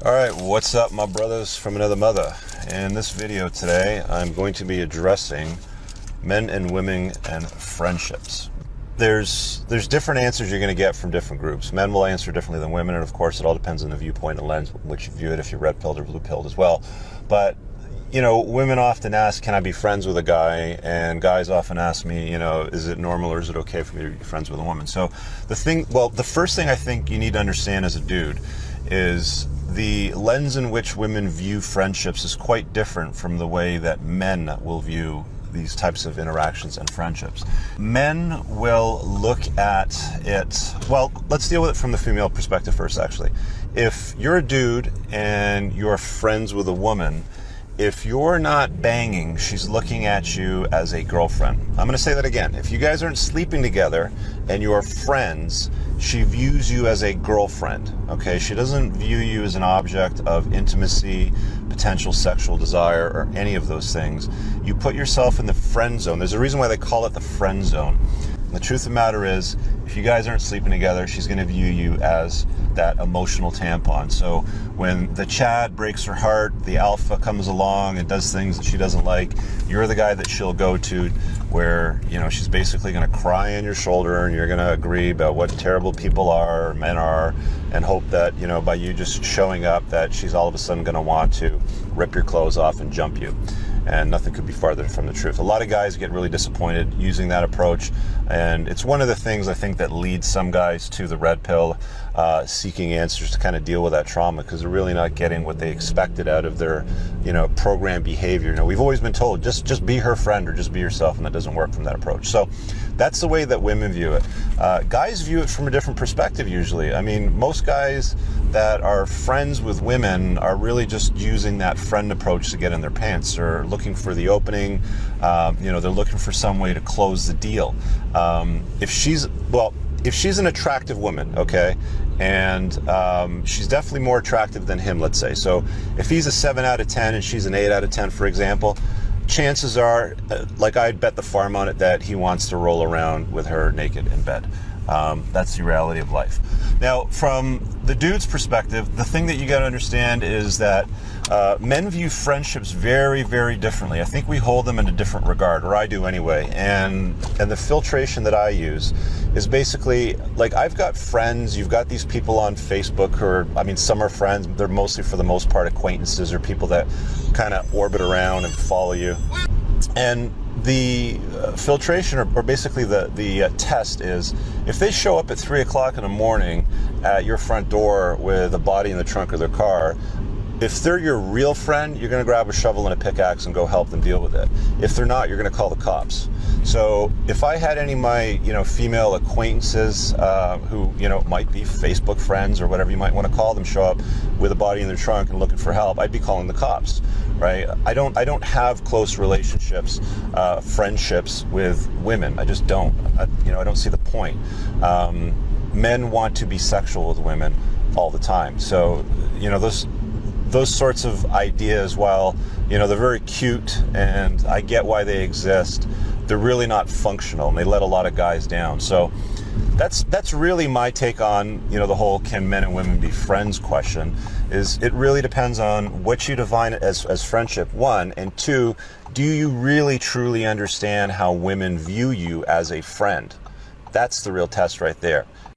Alright, what's up my brothers from another mother? In this video today, I'm going to be addressing men and women and friendships. There's different answers you're going to get from different groups. Men will answer differently than women, and of course it all depends on the viewpoint and lens which you view it, if you're red-pilled or blue-pilled as well. But, you know, women often ask, can I be friends with a guy? And guys often ask me, you know, is it normal or is it okay for me to be friends with a woman? So the first thing I think you need to understand as a dude is the lens in which women view friendships is quite different from the way that men will view these types of interactions and friendships. Men will look at it, well, let's deal with it from the female perspective first, actually. If you're a dude and you're friends with a woman, if you're not banging, she's looking at you as a girlfriend. I'm going to say that again. If you guys aren't sleeping together and you're friends, she views you as a girlfriend, okay? She doesn't view you as an object of intimacy, potential sexual desire, or any of those things. You put yourself in the friend zone. There's a reason why they call it the friend zone. And the truth of the matter is, if you guys aren't sleeping together, she's going to view you as that emotional tampon. So when the Chad breaks her heart, the alpha comes along and does things that she doesn't like, you're the guy that she'll go to where, you know, she's basically going to cry on your shoulder and you're going to agree about what terrible people are, men are, and hope that, you know, by you just showing up that she's all of a sudden going to want to rip your clothes off and jump you. And nothing could be farther from the truth. A lot of guys get really disappointed using that approach, and it's one of the things I think that leads some guys to the red pill, seeking answers to kind of deal with that trauma, because they're really not getting what they expected out of their, you know, programmed behavior. You know, we've always been told just be her friend or just be yourself, and that doesn't work from that approach. So that's the way that women view it. Guys view it from a different perspective usually. I mean, most guys that are friends with women are really just using that friend approach to get in their pants, or looking for the opening. You know, they're looking for some way to close the deal. If she's an attractive woman, okay, and she's definitely more attractive than him, let's say. So if he's a 7 out of 10 and she's an 8 out of 10, for example, chances are, like I'd bet the farm on it, that he wants to roll around with her naked in bed. That's the reality of life. Now, from the dude's perspective, the thing that you got to understand is that men view friendships very, very differently. I think we hold them in a different regard, or I do anyway. And the filtration that I use is basically, like, I've got friends, you've got these people on Facebook who are, I mean, some are friends, they're mostly, for the most part, acquaintances or people that kind of orbit around and follow you. And the filtration, or basically the test is, if they show up at 3 o'clock in the morning at your front door with a body in the trunk of their car, if they're your real friend, you're going to grab a shovel and a pickaxe and go help them deal with it. If they're not, you're going to call the cops. So if I had any of my, you know, female acquaintances who, you know, might be Facebook friends or whatever you might want to call them, show up with a body in their trunk and looking for help, I'd be calling the cops, right? I don't have close relationships, friendships with women. I just don't. I don't see the point. Men want to be sexual with women all the time. So, you know, those sorts of ideas, while, you know, they're very cute and I get why they exist, they're really not functional, and they let a lot of guys down. So that's really my take on, you know, the whole can men and women be friends question. Is it really depends on what you define as friendship, one, and two, do you really truly understand how women view you as a friend? That's the real test right there.